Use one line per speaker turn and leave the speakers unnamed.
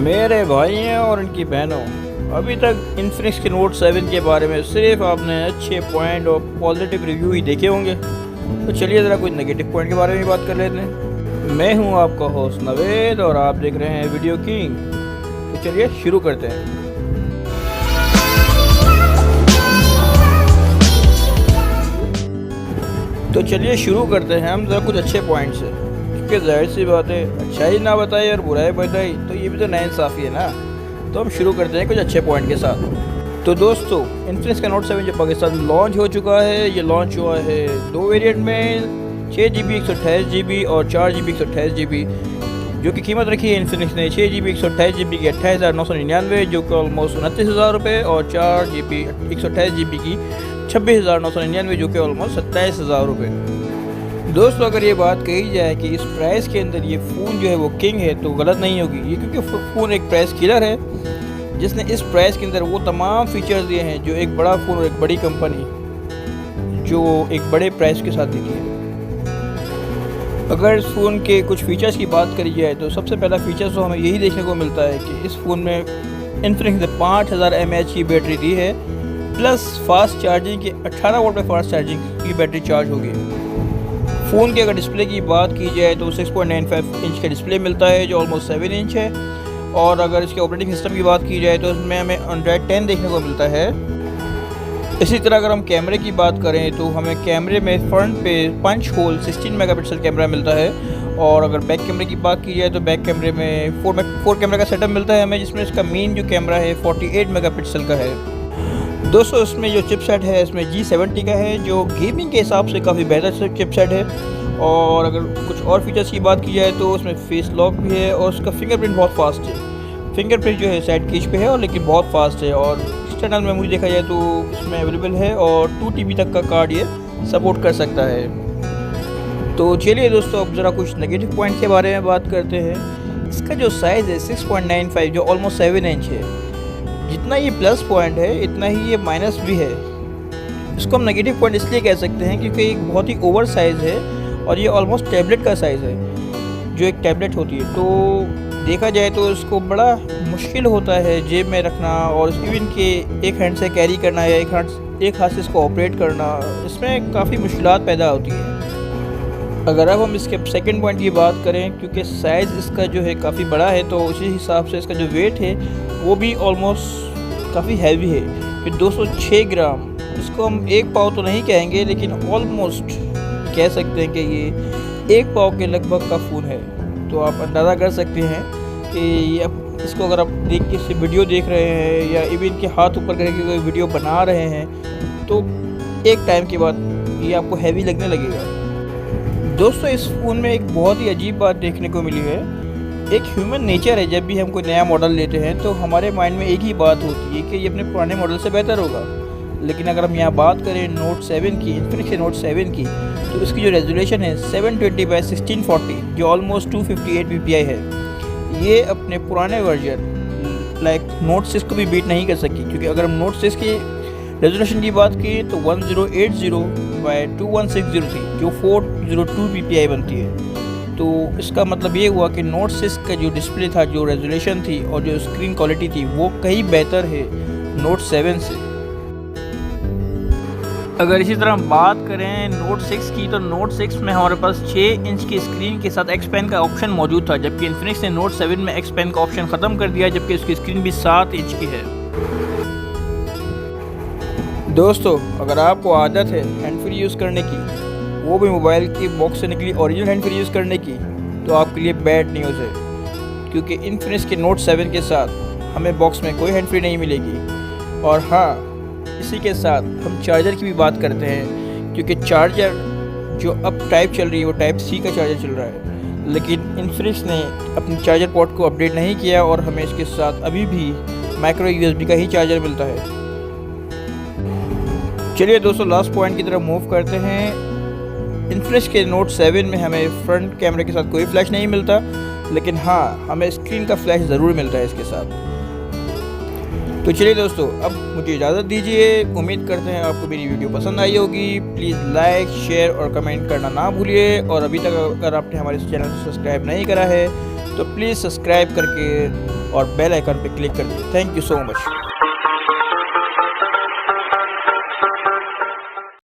मेरे भाइयों और इनकी बहनों, अभी तक इन्फिनिक्स के नोट 7 के बारे में सिर्फ आपने अच्छे पॉइंट और पॉजिटिव रिव्यू ही देखे होंगे। तो चलिए ज़रा कुछ नेगेटिव पॉइंट के बारे में बात कर लेते हैं। मैं हूं आपका होस्ट नवेद और आप देख रहे हैं वीडियो किंग। तो चलिए शुरू करते हैं। हम ज़रा कुछ अच्छे पॉइंट से, क्योंकि जाहिर सी बात है, अच्छाई ना बताई और बुराई बताई तो ये भी तो नाइंसाफ़ी है ना। तो हम शुरू करते हैं कुछ अच्छे पॉइंट के साथ। तो दोस्तों, इन्फिनिक्स का नोट 7 जो पाकिस्तान में लॉन्च हो चुका है, ये लॉन्च हुआ है 2 वेरिएंट में, 6GB 128GB और 4GB 128GB, जो कि कीमत रखी है इन्फिनिक्स ने 6GB 128GB की 28,999, जो कि ऑलमोस्ट 29,000 रुपये, और 4GB 128GB की 26,999, जो कि ऑलमोस्ट 27,000 रुपये। दोस्तों, अगर ये बात कही जाए कि इस प्राइस के अंदर ये फ़ोन जो है वो किंग है तो गलत नहीं होगी ये, क्योंकि फ़ोन एक प्राइस किलर है जिसने इस प्राइस के अंदर वो तमाम फीचर्स दिए हैं जो एक बड़ा फ़ोन और एक बड़ी कंपनी जो एक बड़े प्राइस के साथ देती है। अगर इस फ़ोन के कुछ फ़ीचर्स की बात करी जाए तो सबसे पहला फ़ीचर तो हमें यही देखने को मिलता है कि इस फ़ोन में इन्फिनिक्स ने 5000 mAh की बैटरी दी है, प्लस फास्ट चार्जिंग की 18 वोल्ट पे फास्ट चार्जिंग की बैटरी चार्ज होगी। फ़ोन के अगर डिस्प्ले की बात की जाए तो 6.95 इंच का डिस्प्ले मिलता है जो ऑलमोस्ट 7 इंच है, और अगर इसके ऑपरेटिंग सिस्टम की बात की जाए तो इसमें हमें एंड्रॉयड 10 देखने को मिलता है। इसी तरह अगर हम कैमरे की बात करें तो हमें कैमरे में फ्रंट पे पंच होल 16 मेगापिक्सल कैमरा मिलता है, और अगर बैक कैमरे की बात की जाए तो बैक कैमरे में 4 कैमरा का सेटअप मिलता है हमें, जिसमें इसका मेन जो कैमरा है 48 मेगापिक्सल का है। दोस्तों, इसमें जो चिपसेट है इसमें G70 का है, जो गेमिंग के हिसाब से काफ़ी बेहतर चिपसेट है। और अगर कुछ और फीचर्स की बात की जाए तो उसमें फेस लॉक भी है, और उसका फिंगरप्रिंट बहुत फास्ट है। फिंगरप्रिंट जो है साइड केज पे है और लेकिन बहुत फास्ट है, और एक्सटर्नल मेमोरी देखा जाए तो इसमें अवेलेबल है, और 2 TB तक का कार्ड ये सपोर्ट कर सकता है। तो चलिए दोस्तों, अब ज़रा कुछ नेगेटिव पॉइंट के बारे में बात करते हैं। इसका जो साइज़ है 6.95, जो ऑलमोस्ट 7 इंच है, जितना ये प्लस पॉइंट है इतना ही ये माइनस भी है। इसको हम नेगेटिव पॉइंट इसलिए कह सकते हैं क्योंकि एक बहुत ही ओवर साइज़ है, और ये ऑलमोस्ट टैबलेट का साइज़ है जो एक टैबलेट होती है। तो देखा जाए तो इसको बड़ा मुश्किल होता है जेब में रखना, और इवन के एक हैंड से कैरी करना या एक हाथ से इसको ऑपरेट करना, इसमें काफ़ी मुश्किलात पैदा होती है। अगर अब हम इसके सेकंड पॉइंट की बात करें, क्योंकि साइज़ इसका जो है काफ़ी बड़ा है, तो उसी हिसाब से इसका जो वेट है वो भी ऑलमोस्ट काफ़ी हैवी है कि 206 ग्राम। इसको हम 1 पाव तो नहीं कहेंगे, लेकिन ऑलमोस्ट कह सकते हैं कि ये 1 पाव के लगभग का फ़ोन है। तो आप अंदाज़ा कर सकते हैं कि अब इसको अगर आप देख के से वीडियो देख रहे हैं या इवन के हाथ ऊपर करके कोई वीडियो बना रहे हैं तो एक टाइम के बाद ये आपको हैवी लगने लगेगा। दोस्तों, इस फ़ोन में एक बहुत ही अजीब बात देखने को मिली है। एक ह्यूमन नेचर है, जब भी हम कोई नया मॉडल लेते हैं तो हमारे माइंड में एक ही बात होती है कि ये अपने पुराने मॉडल से बेहतर होगा। लेकिन अगर हम यहाँ बात करें नोट 7 की, इन्फिनिक्स के नोट 7 की, तो इसकी जो रेजोल्यूशन है 720x1640, जो ऑलमोस्ट 258 ppi है, ये अपने पुराने वर्जन लाइक नोट 6 को भी बीट नहीं कर सकी। क्योंकि अगर हम नोट 6 की रेजोल्यूशन की बात की तो 1080x2160 थी, जो 402 ppi बनती है। तो इसका मतलब ये हुआ कि नोट 6 का जो डिस्प्ले था, जो रेजोल्यूशन थी और जो स्क्रीन क्वालिटी थी, वो कहीं बेहतर है नोट 7 से। अगर इसी तरह हम बात करें नोट 6 की, तो नोट 6 में हमारे पास 6 इंच की स्क्रीन के साथ एक्सपेंड का ऑप्शन मौजूद था, जबकि इन्फिनिक्स ने नोट 7 में एक्सपेंड का ऑप्शन ख़त्म कर दिया, जबकि उसकी स्क्रीन भी 7 इंच की है। दोस्तों, अगर आपको आदत है हैंड फ्री यूज़ करने की, वो भी मोबाइल की बॉक्स से निकली ओरिजिनल हैंड फ्री यूज़ करने की, तो आपके लिए बैड न्यूज़ है, क्योंकि इन्फिनिक्स के नोट 7 के साथ हमें बॉक्स में कोई हैंड फ्री नहीं मिलेगी। और हाँ, इसी के साथ हम चार्जर की भी बात करते हैं, क्योंकि चार्जर जो अब टाइप चल रही है वो टाइप C का चार्जर चल रहा है, लेकिन इन्फिनिक्स ने अपने चार्जर पोर्ट को अपडेट नहीं किया और हमें इसके साथ अभी भी माइक्रो USB का ही चार्जर मिलता है। चलिए दोस्तों, लास्ट पॉइंट की तरफ मूव करते हैं। इन्फिनिक्स के नोट 7 में हमें फ्रंट कैमरे के साथ कोई फ्लैश नहीं मिलता, लेकिन हाँ, हमें स्क्रीन का फ्लैश ज़रूर मिलता है इसके साथ। तो चलिए दोस्तों, अब मुझे इजाज़त दीजिए। उम्मीद करते हैं आपको मेरी वीडियो पसंद आई होगी। प्लीज़ लाइक, शेयर और कमेंट करना ना भूलिए, और अभी तक अगर आपने हमारे चैनल को सब्सक्राइब नहीं करा है तो प्लीज़ सब्सक्राइब करके और बेल आइकन पर क्लिक कर दें। Thank you so much.